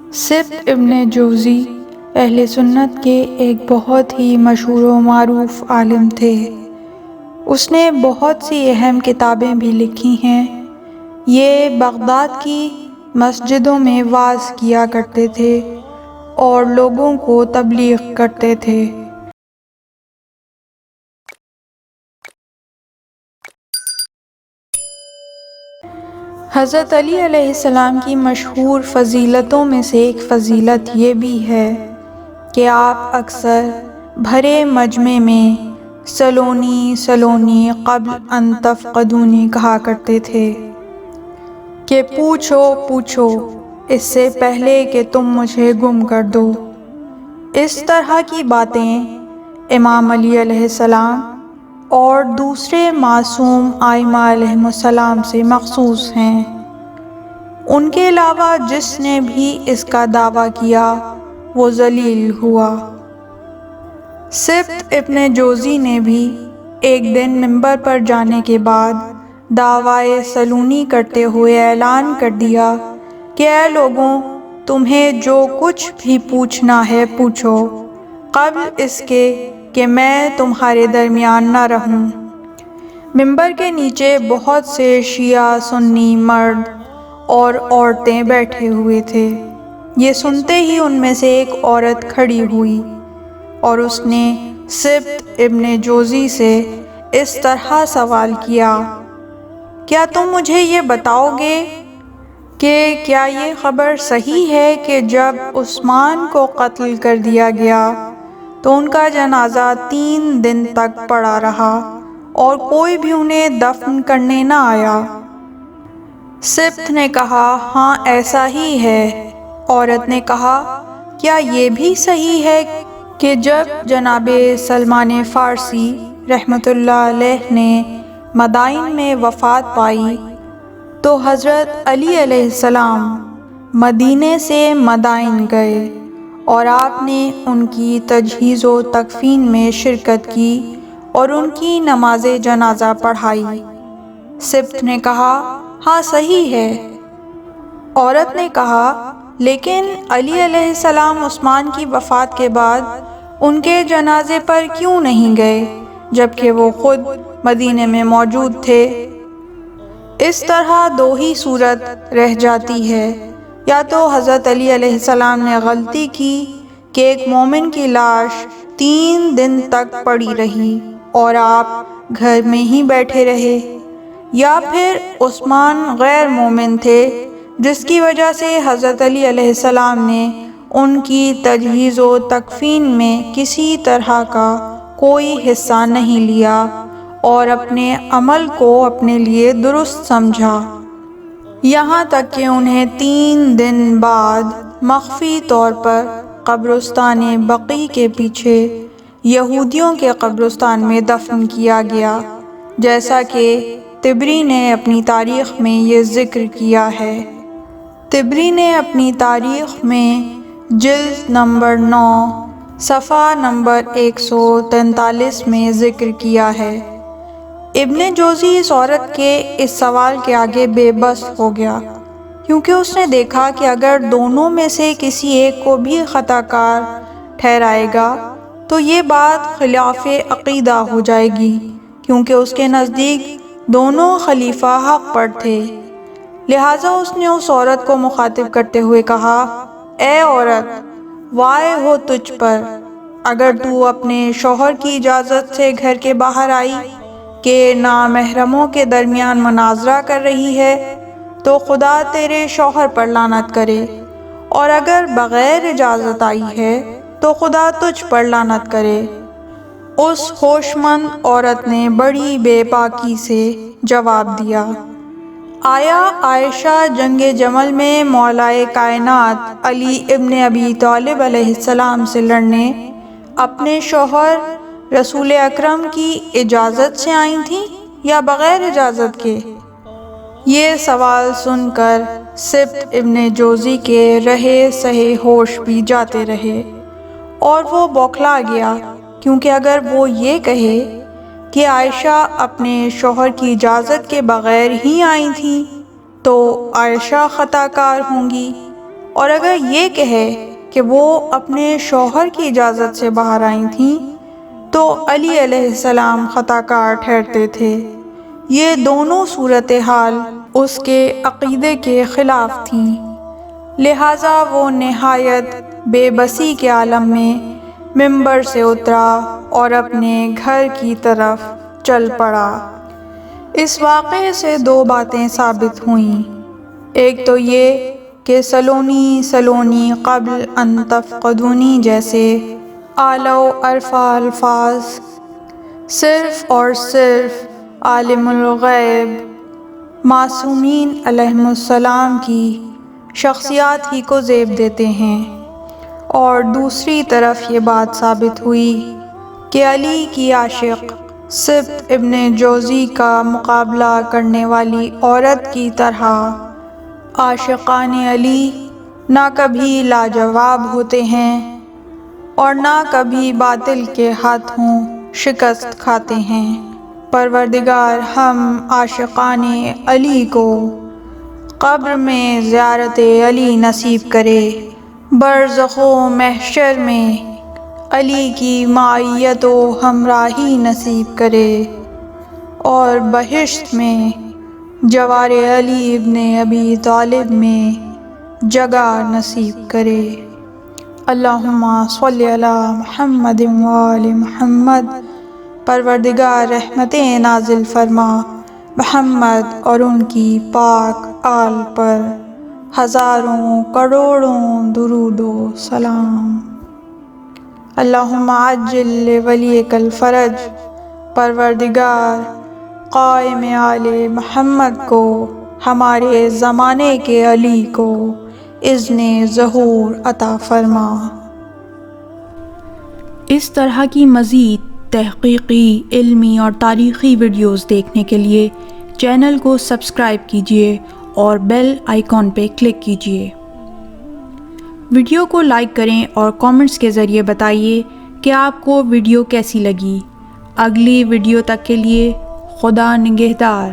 سبت ابن جوزی اہل سنت کے ایک بہت ہی مشہور و معروف عالم تھے۔ اس نے بہت سی اہم کتابیں بھی لکھی ہیں۔ یہ بغداد کی مسجدوں میں وعظ کیا کرتے تھے اور لوگوں کو تبلیغ کرتے تھے۔ حضرت علی علیہ السلام کی مشہور فضیلتوں میں سے ایک فضیلت یہ بھی ہے کہ آپ اکثر بھرے مجمع میں سلونی سلونی قبل ان تفقدونی کہا کرتے تھے کہ پوچھو پوچھو اس سے پہلے کہ تم مجھے گم کر دو۔ اس طرح کی باتیں امام علی علیہ السلام اور دوسرے معصوم ائمہ علیہم السلام سے مخصوص ہیں۔ ان کے علاوہ جس نے بھی اس کا دعویٰ کیا وہ ذلیل ہوا۔ سبت ابن جوزی نے بھی ایک دن منبر پر جانے کے بعد دعویٰ سلونی کرتے ہوئے اعلان کر دیا کہ اے لوگوں، تمہیں جو کچھ بھی پوچھنا ہے پوچھو، قبل اس کے کہ میں تمہارے درمیان نہ رہوں۔ منبر کے نیچے بہت سے شیعہ سنی مرد اور عورتیں بیٹھے ہوئے تھے۔ یہ سنتے ہی ان میں سے ایک عورت کھڑی ہوئی اور اس نے سبت ابن جوزی سے اس طرح سوال کیا، کیا تم مجھے یہ بتاؤ گے کہ کیا یہ خبر صحیح ہے کہ جب عثمان کو قتل کر دیا گیا تو ان کا جنازہ 3 دن تک پڑا رہا اور کوئی بھی انہیں دفن کرنے نہ آیا؟ سبت نے کہا، ہاں ایسا ہی ہے۔ عورت نے کہا، کیا یہ بھی صحیح ہے کہ جب جناب سلمان فارسی رحمۃ اللہ علیہ نے مدائن میں وفات پائی تو حضرت علی علیہ السلام مدینے سے مدائن گئے اور آپ نے ان کی تجہیز و تکفین میں شرکت کی اور ان کی نماز جنازہ پڑھائی؟ سبت نے کہا، ہاں صحیح ہے۔ عورت نے کہا، لیکن علی علیہ السلام عثمان کی وفات کے بعد ان کے جنازے پر کیوں نہیں گئے جبکہ وہ خود مدینے میں موجود تھے؟ اس طرح 2 ہی صورت رہ جاتی ہے، یا تو حضرت علی علیہ السلام نے غلطی کی کہ ایک مومن کی لاش 3 دن تک پڑی رہی اور آپ گھر میں ہی بیٹھے رہے، یا پھر عثمان غیر مومن تھے جس کی وجہ سے حضرت علی علیہ السلام نے ان کی تجہیز و تکفین میں کسی طرح کا کوئی حصہ نہیں لیا اور اپنے عمل کو اپنے لیے درست سمجھا، یہاں تک کہ انہیں 3 دن بعد مخفی طور پر قبرستان بقیع کے پیچھے یہودیوں کے قبرستان میں دفن کیا گیا، جیسا کہ طبری نے اپنی تاریخ میں یہ ذکر کیا ہے۔ طبری نے اپنی تاریخ میں جلد نمبر 9 صفحہ نمبر 143 میں ذکر کیا ہے۔ ابن جوزی اس عورت کے اس سوال کے آگے بے بس ہو گیا، کیونکہ اس نے دیکھا کہ اگر دونوں میں سے کسی ایک کو بھی خطا کار ٹھہرائے گا تو یہ بات خلاف عقیدہ ہو جائے گی، کیونکہ اس کے نزدیک دونوں خلیفہ حق پر تھے۔ لہٰذا اس نے اس عورت کو مخاطب کرتے ہوئے کہا، اے عورت، وائے ہو تجھ پر! اگر تو اپنے شوہر کی اجازت سے گھر کے باہر آئی کہ نامحرموں کے درمیان مناظرہ کر رہی ہے تو خدا تیرے شوہر پر لعنت کرے، اور اگر بغیر اجازت آئی ہے تو خدا تجھ پر لعنت کرے۔ اس ہوش مند عورت نے بڑی بے باکی سے جواب دیا، آیا عائشہ جنگ جمل میں مولائے کائنات علی ابن ابی طالب علیہ السلام سے لڑنے اپنے شوہر رسول اکرم کی اجازت سے آئی تھیں یا بغیر اجازت کے؟ یہ سوال سن کر سبت ابن جوزی کے رہے سہے ہوش بھی جاتے رہے اور وہ بوکھلا گیا، کیونکہ اگر وہ یہ کہے کہ عائشہ اپنے شوہر کی اجازت کے بغیر ہی آئی تھیں تو عائشہ خطا کار ہوں گی، اور اگر یہ کہے کہ وہ اپنے شوہر کی اجازت سے باہر آئی تھیں تو علی علیہ السلام خطا کار ٹھہرتے تھے۔ یہ دونوں صورتحال اس کے عقیدے کے خلاف تھیں، لہٰذا وہ نہایت بے بسی کے عالم میں ممبر سے اترا اور اپنے گھر کی طرف چل پڑا۔ اس واقعے سے دو باتیں ثابت ہوئیں۔ ایک تو یہ کہ سلونی قبل ان تفقدونی جیسے اعلی و ارفع الفاظ صرف اور صرف عالم الغیب معصومین علیہم السلام کی شخصیات ہی کو زیب دیتے ہیں، اور دوسری طرف یہ بات ثابت ہوئی کہ علی کی عاشق سبط ابن جوزی کا مقابلہ کرنے والی عورت کی طرح عاشقان علی نہ کبھی لاجواب ہوتے ہیں اور نہ کبھی باطل کے ہاتھوں شکست کھاتے ہیں۔ پروردگار ہم عاشقان علی کو قبر میں زیارت علی نصیب کرے، برزخ و محشر میں علی کی معیت و ہمراہی نصیب کرے، اور بہشت میں جوار علی ابن ابی طالب میں جگہ نصیب کرے۔ اللہم صلی علی محمد و آل محمد۔ پروردگار رحمتیں نازل فرما محمد اور ان کی پاک آل پر ہزاروں کروڑوں درود و سلام۔ اللہم عجل لولیک الفرج۔ پروردگار قائم آل محمد کو، ہمارے زمانے کے علی کو اذن ظہور عطا فرما۔ اس طرح کی مزید تحقیقی، علمی اور تاریخی ویڈیوز دیکھنے کے لیے چینل کو سبسکرائب کیجیے اور بیل آئیکن پہ کلک کیجیے۔ ویڈیو کو لائک کریں اور کامنٹس کے ذریعے بتائیے کہ آپ کو ویڈیو کیسی لگی۔ اگلی ویڈیو تک کے لیے خدا نگہدار۔